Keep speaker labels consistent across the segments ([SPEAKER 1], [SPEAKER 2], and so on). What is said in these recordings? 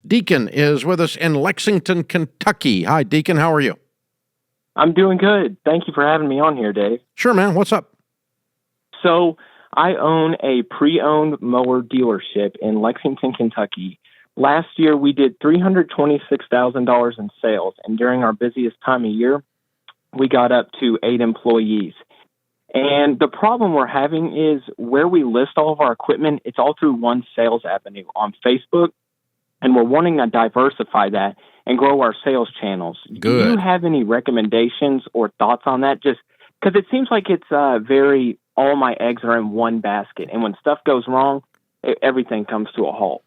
[SPEAKER 1] Deacon is with us in Lexington, Kentucky. Hi, Deacon. How are you?
[SPEAKER 2] I'm doing good. Thank you for having me on here, Dave.
[SPEAKER 1] Sure, man. What's up?
[SPEAKER 2] So I own a pre-owned mower dealership in Lexington, Kentucky. Last year, we did $326,000 in sales, and during our busiest time of year, we got up to 8 employees. And the problem we're having is where we list all of our equipment, it's all through one sales avenue on Facebook, and we're wanting to diversify that and grow our sales channels.
[SPEAKER 1] Good.
[SPEAKER 2] Do you have any recommendations or thoughts on that? Just because it seems like it's all my eggs are in one basket, and when stuff goes wrong, everything comes to a halt.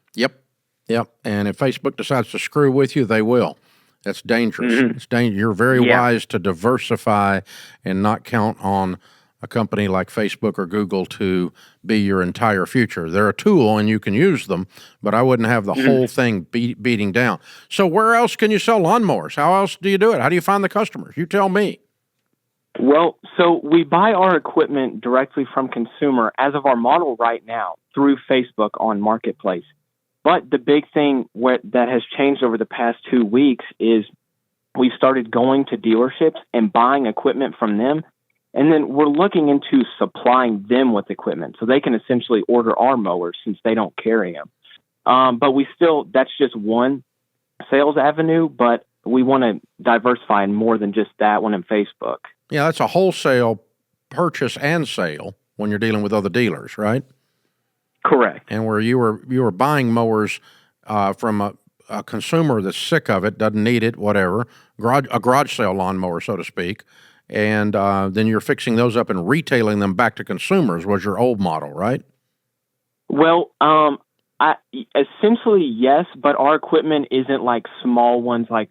[SPEAKER 1] Yep. And if Facebook decides to screw with you, they will. That's dangerous.
[SPEAKER 2] Mm-hmm.
[SPEAKER 1] It's dangerous. You're very wise to diversify and not count on a company like Facebook or Google to be your entire future. They're a tool and you can use them, but I wouldn't have the whole thing beating down. So where else can you sell lawnmowers? How else do you do it? How do you find the customers? You tell me.
[SPEAKER 2] Well, so we buy our equipment directly from consumer as of our model right now through Facebook on Marketplace. But the big thing that has changed over the past 2 weeks is we've started going to dealerships and buying equipment from them. And then we're looking into supplying them with equipment so they can essentially order our mowers since they don't carry them. But that's just one sales avenue, but we want to diversify in more than just that one in Facebook.
[SPEAKER 1] Yeah, that's a wholesale purchase and sale when you're dealing with other dealers, right?
[SPEAKER 2] Correct.
[SPEAKER 1] And where you were buying mowers from a consumer that's sick of it, doesn't need it, whatever, a garage sale lawnmower, so to speak, and then you're fixing those up and retailing them back to consumers was your old model, right?
[SPEAKER 2] Well, essentially, yes, but our equipment isn't like small ones like,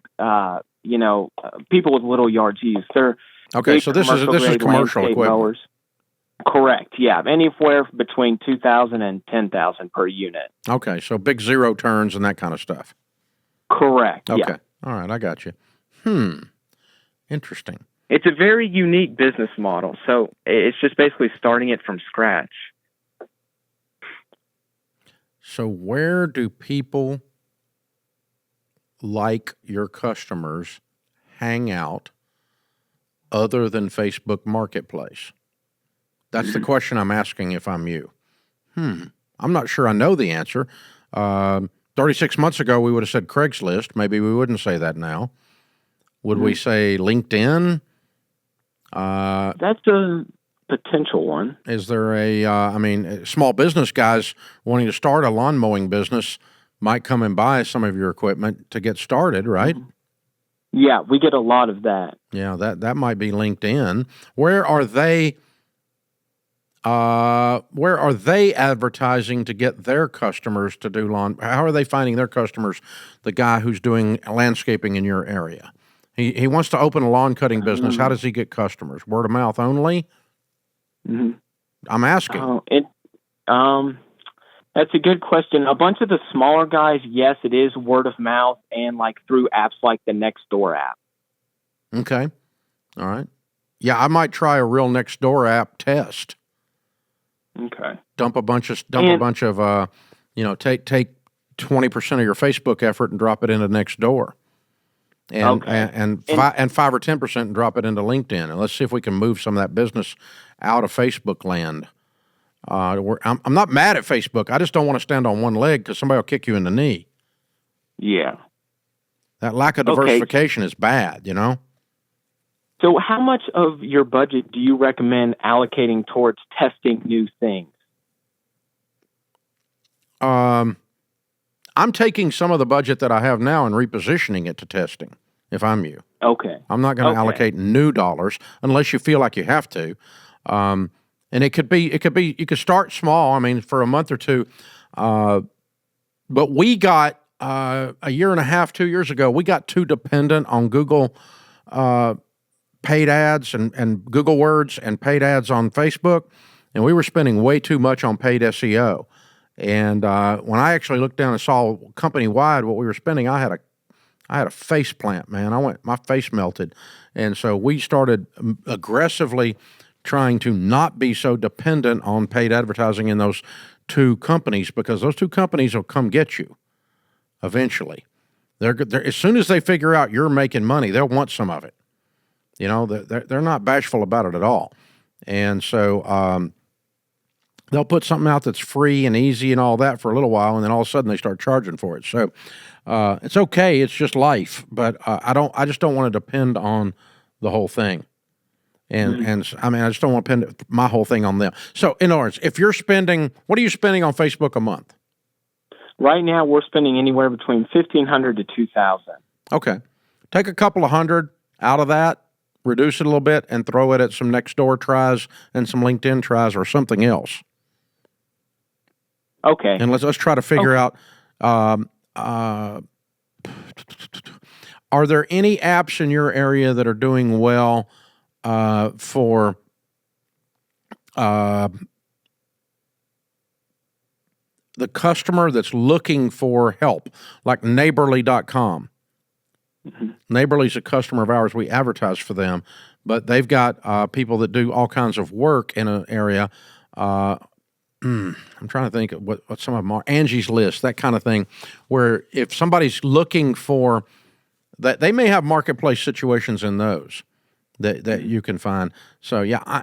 [SPEAKER 2] people with little yards use. They're
[SPEAKER 1] okay, so this is commercial equipment.
[SPEAKER 2] Mowers. Correct, yeah. Anywhere between $2,000 and $10,000 per unit.
[SPEAKER 1] Okay, so big zero turns and that kind of stuff.
[SPEAKER 2] Correct,
[SPEAKER 1] okay.
[SPEAKER 2] Yeah.
[SPEAKER 1] All right, I got you. Interesting.
[SPEAKER 2] It's a very unique business model, so it's just basically starting it from scratch.
[SPEAKER 1] So where do people like your customers hang out other than Facebook Marketplace? That's the question I'm asking if I'm you. I'm not sure I know the answer. 36 months ago, we would have said Craigslist. Maybe we wouldn't say that now. Would we say LinkedIn?
[SPEAKER 2] That's a potential one.
[SPEAKER 1] Is there small business guys wanting to start a lawn mowing business might come and buy some of your equipment to get started, right?
[SPEAKER 2] Yeah, we get a lot of that.
[SPEAKER 1] Yeah, that might be LinkedIn. Where are they advertising to get their customers to do lawn? How are they finding their customers? The guy who's doing landscaping in your area, he wants to open a lawn cutting business. How does he get customers? Word of mouth only? I'm asking.
[SPEAKER 2] That's a good question. A bunch of the smaller guys, yes, it is word of mouth and like through apps like the Nextdoor app.
[SPEAKER 1] Okay. All right. Yeah, I might try a real Nextdoor app test.
[SPEAKER 2] Okay.
[SPEAKER 1] Take 20% of your Facebook effort and drop it into Nextdoor. And 5 or 10% and drop it into LinkedIn. And let's see if we can move some of that business out of Facebook land. I'm not mad at Facebook. I just don't want to stand on one leg because somebody will kick you in the knee.
[SPEAKER 2] Yeah.
[SPEAKER 1] That lack of diversification is bad, you know?
[SPEAKER 2] So how much of your budget do you recommend allocating towards testing new things?
[SPEAKER 1] I'm taking some of the budget that I have now and repositioning it to testing, if I'm you.
[SPEAKER 2] Okay.
[SPEAKER 1] I'm not going to allocate new dollars unless you feel like you have to. And it could be, you could start small, for a month or two. But we got, a year and a half, 2 years ago, we got too dependent on Google paid ads and Google Words and paid ads on Facebook. And we were spending way too much on paid SEO. And when I actually looked down and saw company-wide what we were spending, I had a face plant, man. My face melted. And so we started aggressively trying to not be so dependent on paid advertising in those two companies, because those two companies will come get you. eventually. They're as soon as they figure out you're making money, they'll want some of it. You know, they're not bashful about it at all. And so they'll put something out that's free and easy and all that for a little while, and then all of a sudden they start charging for it. So it's okay. It's just life. But I just don't want to depend on the whole thing. And I mean, I just don't want to depend my whole thing on them. So in other words, if you're spending, what are you spending on Facebook a month?
[SPEAKER 2] Right now, we're spending anywhere between $1,500 to $2,000.
[SPEAKER 1] Okay. Take a couple of hundred out of that, reduce it a little bit, and throw it at some Nextdoor tries and some LinkedIn tries or something else.
[SPEAKER 2] Okay.
[SPEAKER 1] And let's try to figure out, are there any apps in your area that are doing well for the customer that's looking for help, like neighborly.com. Neighborly's a customer of ours. We advertise for them, but they've got people that do all kinds of work in an area. I'm trying to think of what some of them are. Angie's List, that kind of thing, where if somebody's looking for that, they may have marketplace situations in those that you can find. So yeah,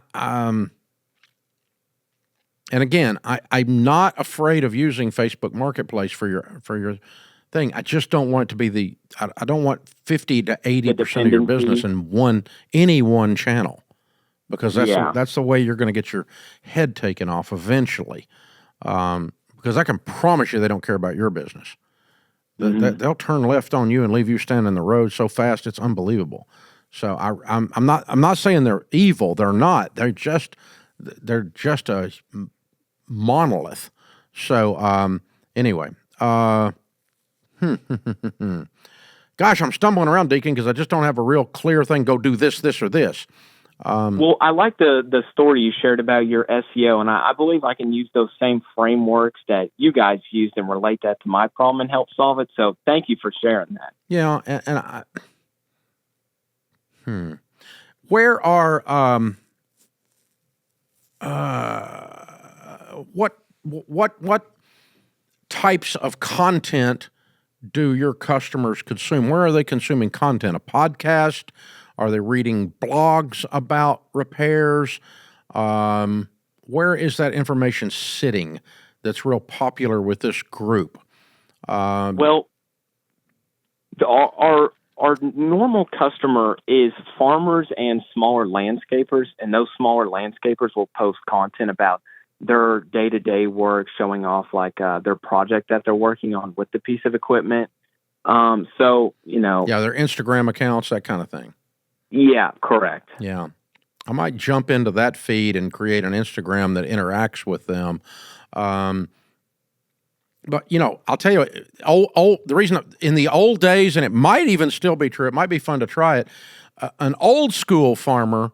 [SPEAKER 1] and again, I'm not afraid of using Facebook Marketplace for your thing. I just don't want it to be I don't want 50 to 80% of your business in any one channel, because that's the way you're going to get your head taken off eventually. Because I can promise you they don't care about your business. They'll turn left on you and leave you standing in the road so fast it's unbelievable. So I'm not saying they're evil. They're not. They're just a monolith. So anyway, gosh, I'm stumbling around, Deacon, because I just don't have a real clear thing. Go do this, this, or this.
[SPEAKER 2] Well, I like the story you shared about your SEO, and I believe I can use those same frameworks that you guys used and relate that to my problem and help solve it. So thank you for sharing that.
[SPEAKER 1] Yeah, where are what types of content do your customers consume? Where are they consuming content? A podcast? Are they reading blogs about repairs? Where is that information sitting that's real popular with this group?
[SPEAKER 2] Well, our normal customer is farmers and smaller landscapers, and those smaller landscapers will post content about their day-to-day work, showing off like their project that they're working on with the piece of equipment. So, their Instagram
[SPEAKER 1] accounts, that kind of thing.
[SPEAKER 2] Yeah, correct.
[SPEAKER 1] Yeah. I might jump into that feed and create an Instagram that interacts with them. But, I'll tell you, the reason in the old days, and it might even still be true, it might be fun to try it, an old school farmer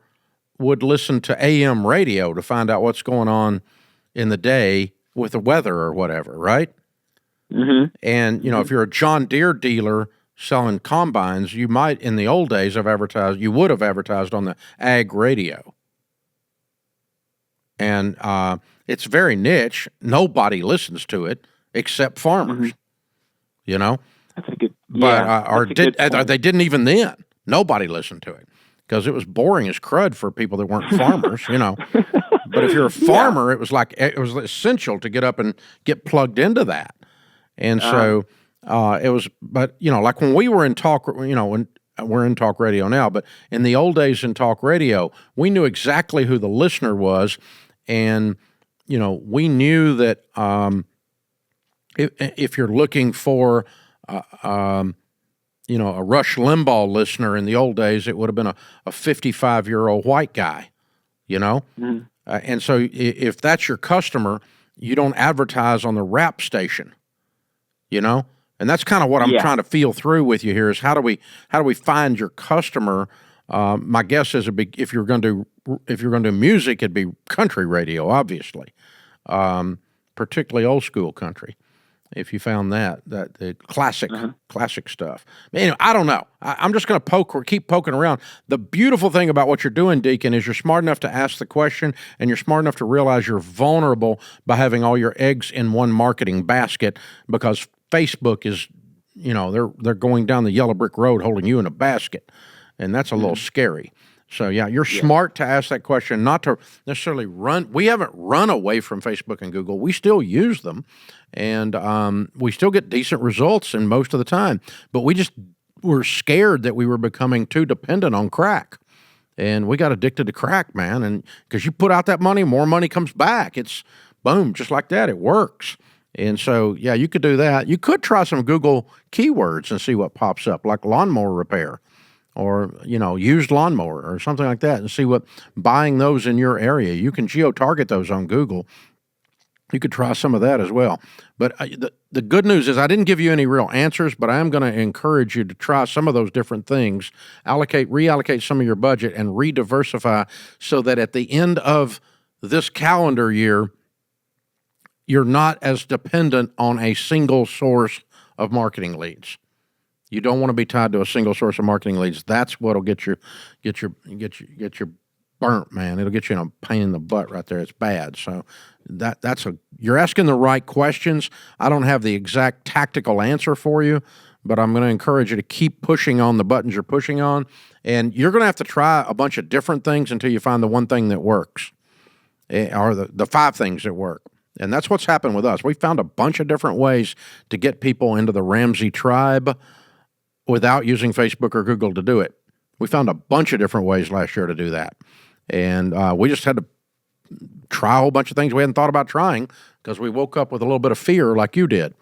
[SPEAKER 1] would listen to AM radio to find out what's going on in the day with the weather or whatever, right?
[SPEAKER 2] Mm-hmm.
[SPEAKER 1] And, if you're a John Deere dealer selling combines, you might, in the old days, you would have advertised on the ag radio. And it's very niche. Nobody listens to it except farmers,
[SPEAKER 2] That's a good,
[SPEAKER 1] they didn't even then. Nobody listened to it because it was boring as crud for people that weren't farmers, But if you're a farmer, it was essential to get up and get plugged into that. And so it was, but like when we were in talk, when we're in talk radio now, but in the old days in talk radio, we knew exactly who the listener was. And, we knew that if you're looking for, a Rush Limbaugh listener in the old days, it would have been a 55-year-old white guy, and so if that's your customer, you don't advertise on the rap station, and that's kind of what I'm trying to feel through with you here is how do we find your customer? My guess is if you're going to do music, it'd be country radio, obviously, particularly old school country. If you found that the classic stuff. Anyway, I don't know. I'm just going to keep poking around. The beautiful thing about what you're doing, Deacon, is you're smart enough to ask the question, and you're smart enough to realize you're vulnerable by having all your eggs in one marketing basket, because Facebook is they're going down the yellow brick road holding you in a basket, and that's a little scary. So yeah, you're smart to ask that question, not to necessarily run. We haven't run away from Facebook and Google. We still use them, and we still get decent results in most of the time. But we just were scared that we were becoming too dependent on crack, and we got addicted to crack, man. And because you put out that money, more money comes back. It's boom, just like that. It works. And so, yeah, you could do that. You could try some Google keywords and see what pops up, like lawnmower repair or, used lawnmower or something like that, and see what buying those in your area. You can geo-target those on Google. You could try some of that as well. But the good news is I didn't give you any real answers, but I am going to encourage you to try some of those different things, reallocate some of your budget, and re-diversify so that at the end of this calendar year, you're not as dependent on a single source of marketing leads. You don't want to be tied to a single source of marketing leads. That's what'll get you burnt, man. It'll get you in a pain in the butt right there. It's bad. So you're asking the right questions. I don't have the exact tactical answer for you, but I'm going to encourage you to keep pushing on the buttons you're pushing on, and you're going to have to try a bunch of different things until you find the one thing that works, or the 5 things that work. And that's what's happened with us. We found a bunch of different ways to get people into the Ramsey tribe without using Facebook or Google to do it. We found a bunch of different ways last year to do that. And we just had to try a whole bunch of things we hadn't thought about trying because we woke up with a little bit of fear like you did.